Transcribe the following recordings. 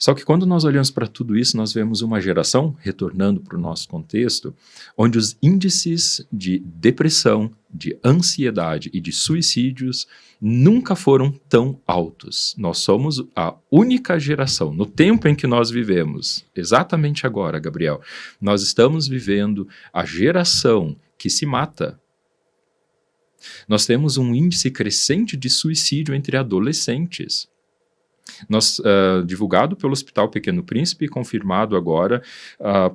Só que quando nós olhamos para tudo isso, nós vemos uma geração, retornando para o nosso contexto, onde os índices de depressão, de ansiedade e de suicídios nunca foram tão altos. Nós somos a única geração, no tempo em que nós vivemos, exatamente agora, Gabriel, nós estamos vivendo a geração que se mata. Nós temos um índice crescente de suicídio entre adolescentes. Divulgado pelo Hospital Pequeno Príncipe e confirmado agora,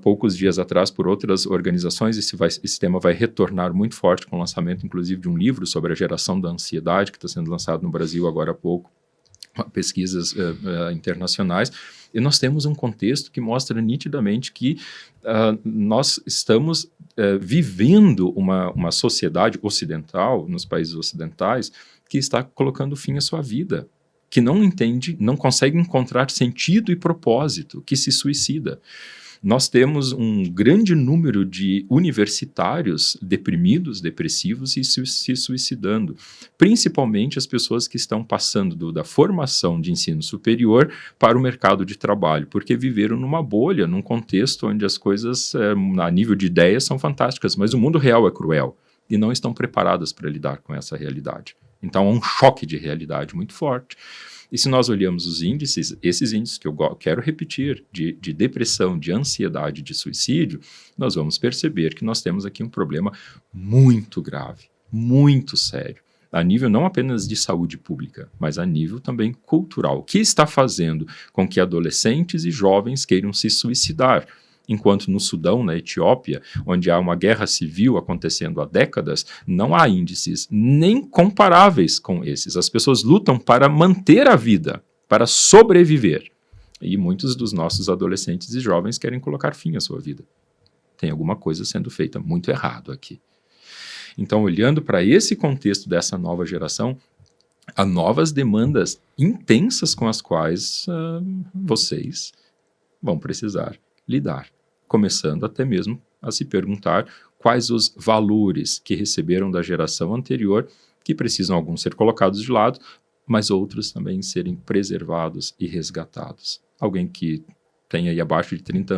poucos dias atrás, por outras organizações. Esse tema vai retornar muito forte com o lançamento, inclusive, de um livro sobre a geração da ansiedade, que está sendo lançado no Brasil agora há pouco, pesquisas internacionais. E nós temos um contexto que mostra nitidamente que nós estamos vivendo uma sociedade ocidental, nos países ocidentais, que está colocando fim à sua vida, que não entende, não consegue encontrar sentido e propósito, que se suicida. Nós temos um grande número de universitários deprimidos, depressivos e se suicidando, principalmente as pessoas que estão passando da formação de ensino superior para o mercado de trabalho, porque viveram numa bolha, num contexto onde as coisas, a nível de ideias, são fantásticas, mas o mundo real é cruel e não estão preparadas para lidar com essa realidade. Então, há um choque de realidade muito forte. E se nós olhamos os índices, esses índices que eu quero repetir, de depressão, de ansiedade, de suicídio, nós vamos perceber que nós temos aqui um problema muito grave, muito sério, a nível não apenas de saúde pública, mas a nível também cultural, que está fazendo com que adolescentes e jovens queiram se suicidar. Enquanto no Sudão, na Etiópia, onde há uma guerra civil acontecendo há décadas, não há índices nem comparáveis com esses. As pessoas lutam para manter a vida, para sobreviver. E muitos dos nossos adolescentes e jovens querem colocar fim à sua vida. Tem alguma coisa sendo feita muito errado aqui. Então, olhando para esse contexto dessa nova geração, há novas demandas intensas com as quais vocês vão precisar lidar. Começando até mesmo a se perguntar quais os valores que receberam da geração anterior, que precisam alguns ser colocados de lado, mas outros também serem preservados e resgatados. Alguém que tenha aí abaixo de 30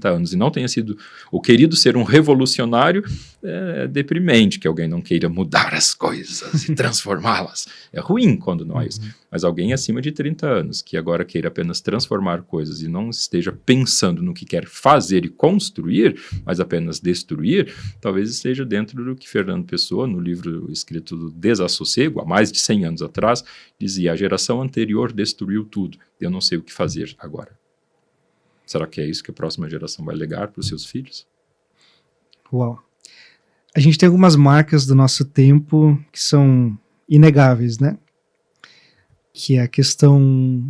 anos e não tenha sido ou querido ser um revolucionário, é deprimente que alguém não queira mudar as coisas e transformá-las. É ruim quando não é isso. Mas alguém acima de 30 anos que agora queira apenas transformar coisas e não esteja pensando no que quer fazer e construir, mas apenas destruir, talvez esteja dentro do que Fernando Pessoa, no livro escrito do Desassossego, há mais de 100 anos atrás, dizia: a geração anterior destruiu tudo, eu não sei o que fazer agora. Será que é isso que a próxima geração vai legar para os seus filhos? Uau. A gente tem algumas marcas do nosso tempo que são inegáveis, né? Que é a questão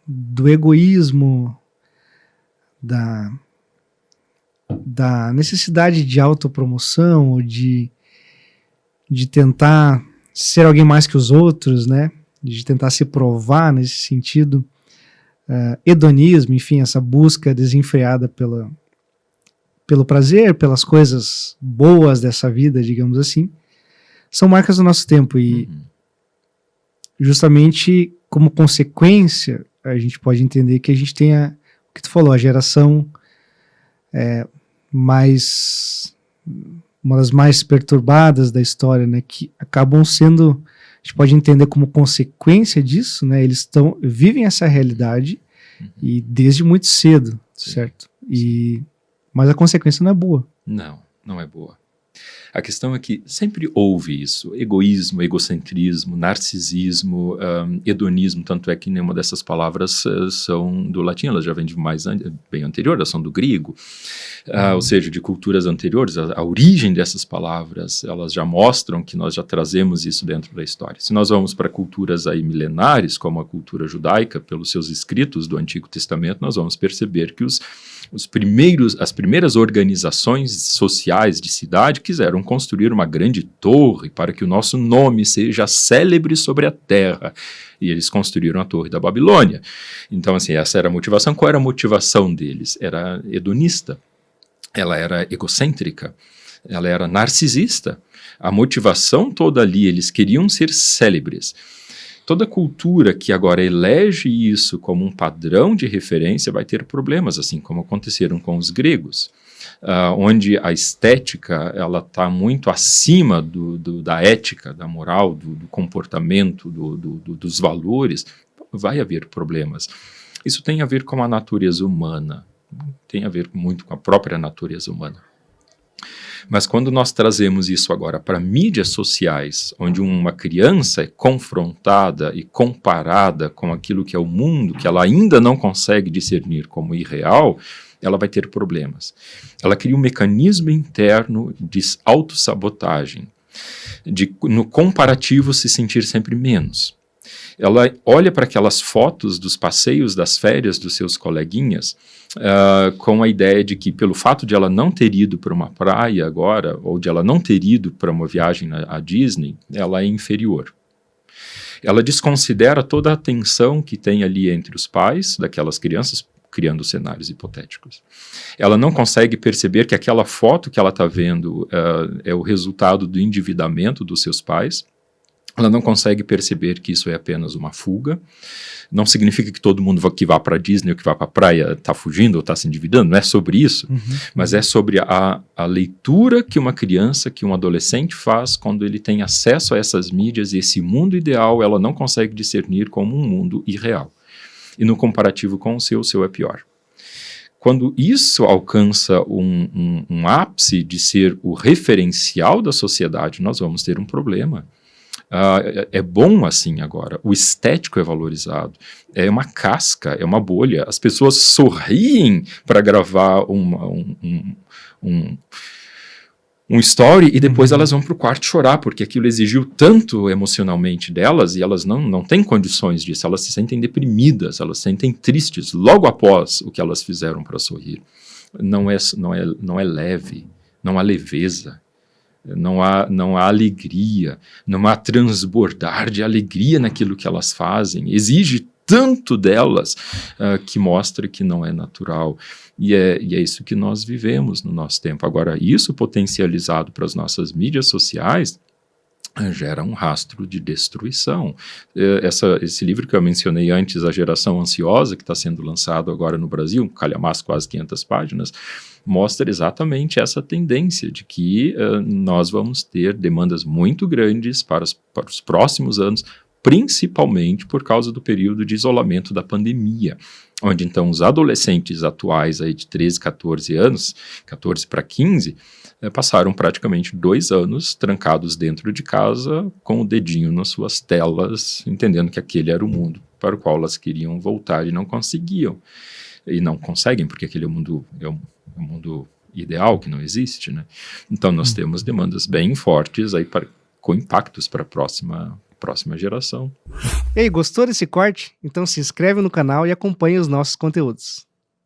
do egoísmo, da necessidade de autopromoção, ou de tentar ser alguém mais que os outros, né? De tentar se provar nesse sentido. Hedonismo, enfim, essa busca desenfreada pelo prazer, pelas coisas boas dessa vida, digamos assim, são marcas do nosso tempo e justamente como consequência a gente pode entender que a gente tem o que tu falou, a geração uma das mais perturbadas da história, né, que acabam sendo, a gente pode entender como consequência disso, né, eles vivem essa realidade e desde muito cedo, sim, certo? Mas a consequência não é boa. Não é boa. A questão é que sempre houve isso, egoísmo, egocentrismo, narcisismo, hedonismo, tanto é que nenhuma dessas palavras são do latim, elas já vêm de bem anterior, elas são do grego, ou seja, de culturas anteriores. A origem dessas palavras, elas já mostram que nós já trazemos isso dentro da história. Se nós vamos para culturas aí milenares, como a cultura judaica, pelos seus escritos do Antigo Testamento, nós vamos perceber que as primeiras organizações sociais de cidade quiseram construir uma grande torre para que o nosso nome seja célebre sobre a terra. E eles construíram a Torre da Babilônia. Então, assim, essa era a motivação. Qual era a motivação deles? Era hedonista, ela era egocêntrica, ela era narcisista. A motivação toda ali, eles queriam ser célebres. Toda cultura que agora elege isso como um padrão de referência vai ter problemas, assim como aconteceram com os gregos, onde a estética ela está muito acima da ética, da moral, do comportamento, dos valores. Vai haver problemas. Isso tem a ver com a natureza humana, tem a ver muito com a própria natureza humana. Mas quando nós trazemos isso agora para mídias sociais, onde uma criança é confrontada e comparada com aquilo que é o mundo, que ela ainda não consegue discernir como irreal, ela vai ter problemas. Ela cria um mecanismo interno de autossabotagem, de no comparativo se sentir sempre menos. Ela olha para aquelas fotos dos passeios, das férias dos seus coleguinhas, com a ideia de que pelo fato de ela não ter ido para uma praia agora, ou de ela não ter ido para uma viagem à Disney, ela é inferior. Ela desconsidera toda a atenção que tem ali entre os pais daquelas crianças, criando cenários hipotéticos. Ela não consegue perceber que aquela foto que ela está vendo é o resultado do endividamento dos seus pais. Ela não consegue perceber que isso é apenas uma fuga. Não significa que todo mundo que vá para a Disney ou que vá para a praia está fugindo ou está se endividando, não é sobre isso, mas é sobre a leitura que uma criança, que um adolescente faz quando ele tem acesso a essas mídias e esse mundo ideal, ela não consegue discernir como um mundo irreal. E no comparativo com o seu é pior. Quando isso alcança um ápice de ser o referencial da sociedade, nós vamos ter um problema. É bom assim agora, o estético é valorizado, é uma casca, é uma bolha, as pessoas sorriem para gravar um story e depois elas vão para o quarto chorar, porque aquilo exigiu tanto emocionalmente delas e elas não têm condições disso, elas se sentem deprimidas, elas se sentem tristes logo após o que elas fizeram para sorrir. Não é leve, não há leveza. Não há alegria, não há transbordar de alegria naquilo que elas fazem. Exige tanto delas que mostra que não é natural. E é isso que nós vivemos no nosso tempo. Agora, isso potencializado para as nossas mídias sociais gera um rastro de destruição. Esse livro que eu mencionei antes, A Geração Ansiosa, que está sendo lançado agora no Brasil, um calhamaço, quase 500 páginas, mostra exatamente essa tendência de que nós vamos ter demandas muito grandes para os próximos anos, principalmente por causa do período de isolamento da pandemia, onde então os adolescentes atuais aí de 13, 14 anos, 14 para 15, passaram praticamente 2 anos trancados dentro de casa, com o dedinho nas suas telas, entendendo que aquele era o mundo para o qual elas queriam voltar e não conseguiam. E não conseguem, porque aquele mundo é um mundo ideal que não existe, né? Então nós temos demandas bem fortes aí com impactos para a próxima geração. E aí, gostou desse corte? Então se inscreve no canal e acompanhe os nossos conteúdos.